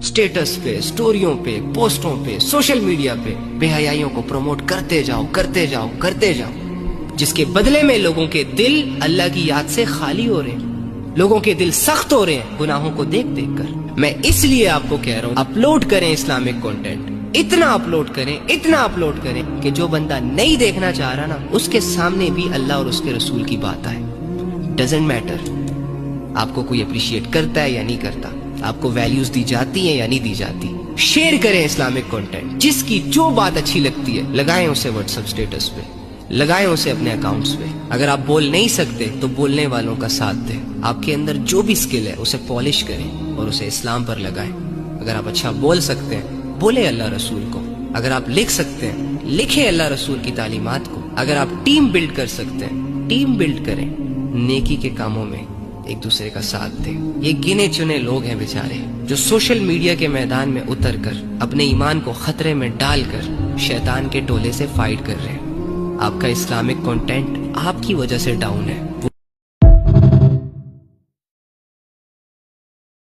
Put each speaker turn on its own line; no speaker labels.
Status पे, स्टोरियों पे, पोस्टों पे, सोशल मीडिया पे बेहयाइयों को प्रमोट करते जाओ करते जाओ करते जाओ, जिसके बदले में लोगों के दिल अल्लाह की याद से खाली हो रहे हैं, लोगों के दिल सख्त हो रहे हैं गुनाहों को देख देख कर। मैं इसलिए आपको कह रहा हूँ अपलोड करें इस्लामिक कंटेंट, इतना अपलोड करें कि जो बंदा नहीं देखना चाह रहा ना उसके सामने भी अल्लाह और उसके रसूल की बात आए। डजेंट मैटर आपको कोई अप्रिशिएट करता है या नहीं करता, आपको वैल्यूज दी जाती है या नहीं दी जाती। शेयर करें इस्लामिक कंटेंट, जिसकी जो बात अच्छी लगती है लगाएं उसे व्हाट्सएप स्टेटस पे, लगाएं उसे अपने अकाउंट्स पे। अगर आप बोल नहीं सकते तो बोलने वालों का साथ दें। आपके अंदर जो भी स्किल है उसे पॉलिश करें और उसे इस्लाम पर लगाएं। अगर आप अच्छा बोल सकते हैं बोले अल्लाह रसूल को, अगर आप लिख सकते हैं लिखे अल्लाह रसूल की तालीमात को, अगर आप टीम बिल्ड कर सकते हैं टीम बिल्ड करें, नेकी के कामों में एक दूसरे का साथ दें। ये गिने चुने लोग हैं बेचारे जो सोशल मीडिया के मैदान में उतर कर अपने ईमान को खतरे में डालकर शैतान के टोले से फाइट कर रहे हैं। आपका इस्लामिक कंटेंट आपकी वजह से डाउन है,